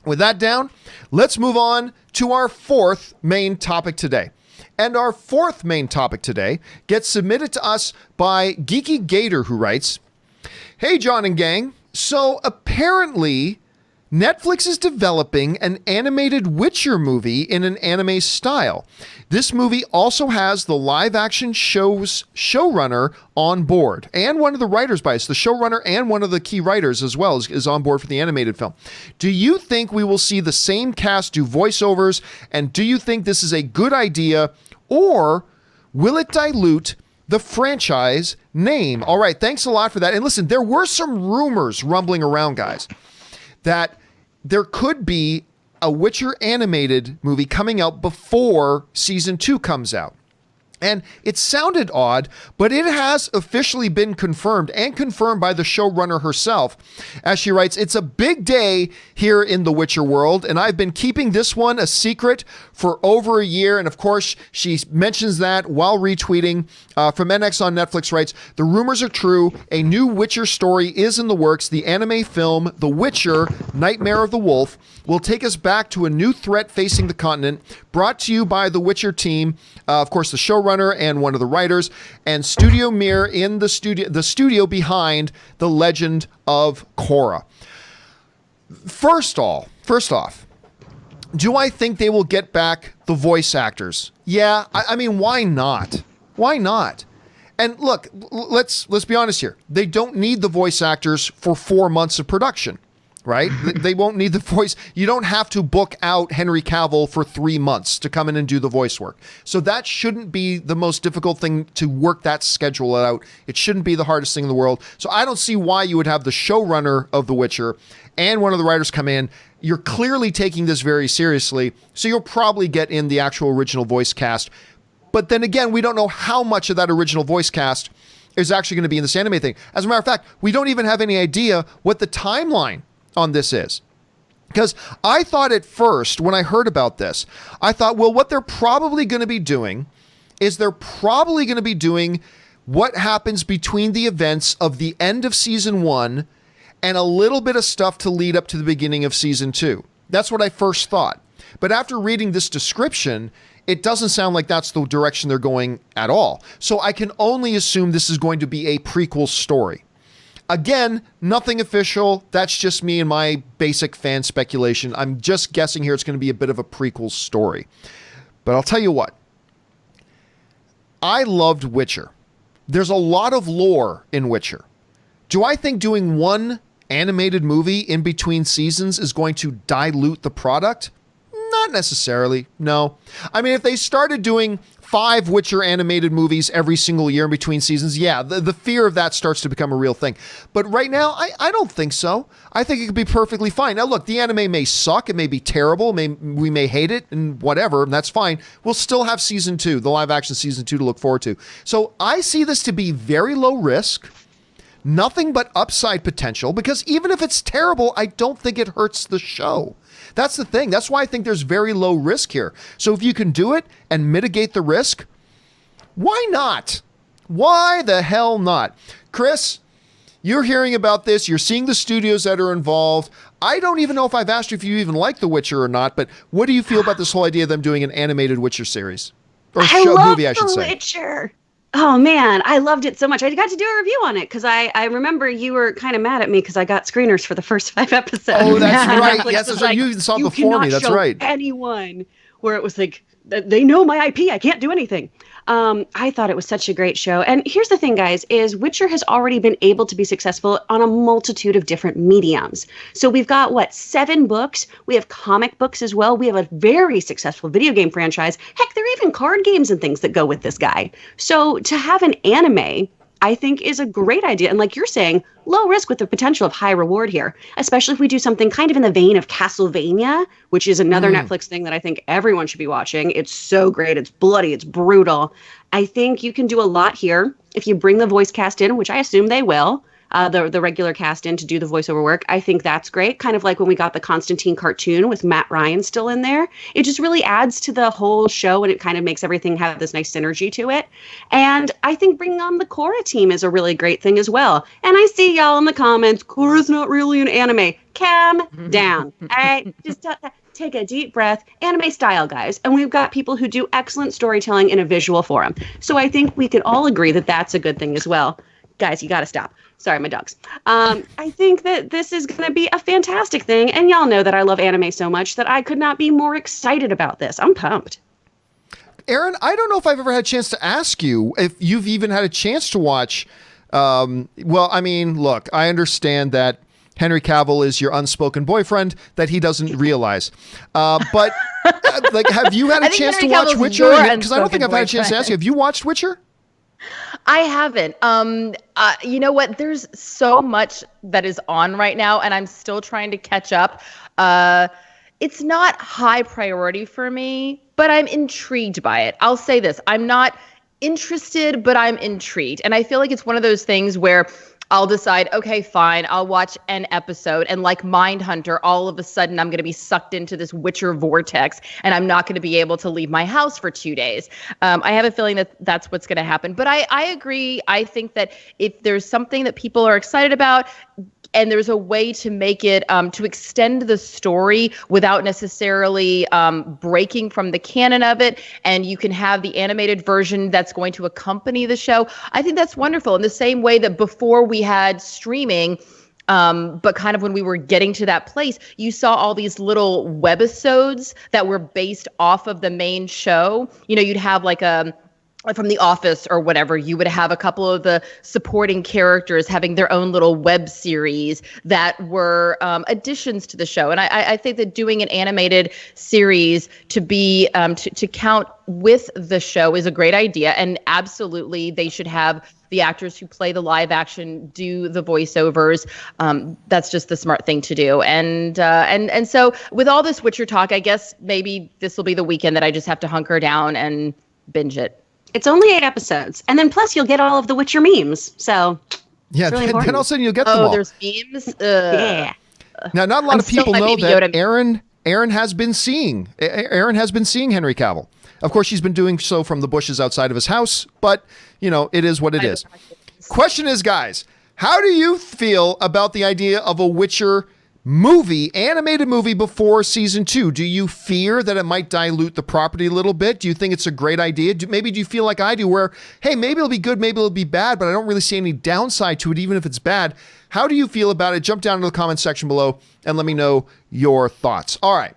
With that down, let's move on to our fourth main topic today. And our fourth main topic today gets submitted to us by Geeky Gator, who writes, "Hey, John and gang. So apparently Netflix is developing an animated Witcher movie in an anime style. This movie also has the live action show's showrunner on board, and one of the writers by us, the showrunner and one of the key writers as well is on board for the animated film. Do you think we will see the same cast do voiceovers, and do you think this is a good idea, or will it dilute the franchise name?" All right, thanks a lot for that. And listen, there were some rumors rumbling around, guys, that there could be a Witcher animated movie coming out before season 2 comes out. And it sounded odd, but it has officially been confirmed, and confirmed by the showrunner herself. As she writes, "It's a big day here in the Witcher world, and I've been keeping this one a secret for over a year." And of course, she mentions that while retweeting from NX on Netflix, writes, "The rumors are true. A new Witcher story is in the works. The anime film, The Witcher, Nightmare of the Wolf, will take us back to a new threat facing the continent, brought to you by the Witcher team, of course, the showrunner and one of the writers, and Studio Mir in the studio behind The Legend of Korra." First off, do I think they will get back the voice actors? Yeah, I mean, why not? Why not? And look, let's be honest here. They don't need the voice actors for 4 months of production. Right? They won't need the voice. You don't have to book out Henry Cavill for 3 months to come in and do the voice work. So that shouldn't be the most difficult thing to work that schedule out. It shouldn't be the hardest thing in the world. So I don't see why you would have the showrunner of The Witcher and one of the writers come in. You're clearly taking this very seriously. So you'll probably get in the actual original voice cast. But then again, we don't know how much of that original voice cast is actually going to be in this anime thing. As a matter of fact, we don't even have any idea what the timeline on this is. Because I thought at first, when I heard about this, I thought, well, what they're probably going to be doing is they're probably going to be doing what happens between the events of the end of season 1 and a little bit of stuff to lead up to the beginning of season 2. That's what I first thought. But after reading this description, it doesn't sound like that's the direction they're going at all. So I can only assume this is going to be a prequel story. Again, nothing official. That's just me and my basic fan speculation. I'm just guessing here it's going to be a bit of a prequel story. But I'll tell you what. I loved Witcher. There's a lot of lore in Witcher. Do I think doing one animated movie in between seasons is going to dilute the product? Not necessarily, no. I mean, if they started doing 5 Witcher animated movies every single year in between seasons, yeah, the fear of that starts to become a real thing. But right now, I don't think so. I think it could be perfectly fine. Now, look, the anime may suck. It may be terrible. We may hate it and whatever, and that's fine. We'll still have season 2, the live action season 2 to look forward to. So I see this to be very low risk. Nothing but upside potential, because even if it's terrible, I don't think it hurts the show. That's the thing. That's why I think there's very low risk here. So if you can do it and mitigate the risk, why not? Why the hell not? Chris, you're hearing about this. You're seeing the studios that are involved. I don't even know if I've asked you if you even like The Witcher or not, but what do you feel about this whole idea of them doing an animated Witcher series? Or movie, I should say. Witcher. Oh, man, I loved it so much. I got to do a review on it because I remember you were kind of mad at me because I got screeners for the first 5 episodes. Oh, that's right. Yes, that's right. You saw before me. That's right. Anyone where it was like, they know my IP. I can't do anything. I thought it was such a great show. And here's the thing, guys, is Witcher has already been able to be successful on a multitude of different mediums. So we've got, 7 books? We have comic books as well. We have a very successful video game franchise. Heck, there are even card games and things that go with this guy. So to have an anime, I think, is a great idea. And like you're saying, low risk with the potential of high reward here, especially if we do something kind of in the vein of Castlevania, which is another Netflix thing that I think everyone should be watching. It's so great. It's bloody. It's brutal. I think you can do a lot here if you bring the voice cast in, which I assume they will. The regular cast in to do the voiceover work. I think that's great. Kind of like when we got the Constantine cartoon with Matt Ryan still in there. It just really adds to the whole show, and it kind of makes everything have this nice synergy to it. And I think bringing on the Korra team is a really great thing as well. And I see y'all in the comments, Korra's not really an anime. calm down. All right, just take a deep breath, anime style, guys. And we've got people who do excellent storytelling in a visual form. So I think we could all agree that that's a good thing as well. Guys, you got to stop. Sorry, my dogs. I think that this is going to be a fantastic thing. And y'all know that I love anime so much that I could not be more excited about this. I'm pumped. Aaron, I don't know if I've ever had a chance to ask you if you've even had a chance to watch. Well, I mean, look, I understand that Henry Cavill is your unspoken boyfriend that he doesn't realize. But like, have you had a chance to watch Witcher? Because I don't think I've had a chance to ask you. Have you watched Witcher? I haven't. You know what? There's so much that is on right now, and I'm still trying to catch up. It's not high priority for me, but I'm intrigued by it. I'll say this. I'm not interested, but I'm intrigued. And I feel like it's one of those things where I'll decide, okay, fine, I'll watch an episode. And like Mindhunter, all of a sudden I'm going to be sucked into this Witcher vortex and I'm not going to be able to leave my house for 2 days. I have a feeling that that's what's going to happen. But I agree. I think that if there's something that people are excited about, and there's a way to make it, to extend the story without necessarily breaking from the canon of it, and you can have the animated version that's going to accompany the show. I think that's wonderful. In the same way that before we had streaming, but kind of when we were getting to that place, you saw all these little webisodes that were based off of the main show. You know, you'd have like from The Office or whatever, you would have a couple of the supporting characters having their own little web series that were additions to the show. And I think that doing an animated series to be to count with the show is a great idea. And absolutely, they should have the actors who play the live action do the voiceovers. That's just the smart thing to do. And so with all this Witcher talk, I guess maybe this will be the weekend that I just have to hunker down and binge it. It's only 8 episodes. And then plus you'll get all of the Witcher memes. So yeah, really then all of a sudden you'll get them all. There's memes? Yeah. Now, not a lot of people know that Aaron has been seeing Henry Cavill. Of course, she's been doing so from the bushes outside of his house, but, you know, it is what it is. Question is, guys, how do you feel about the idea of a Witcher animated movie before season 2? Do you fear that it might dilute the property a little bit? Do you think it's a great idea? Do you feel like I do, where, hey, maybe it'll be good, maybe it'll be bad, but I don't really see any downside to it, even if it's bad? How do you feel about it? Jump down into the comment section below and let me know your thoughts. All right.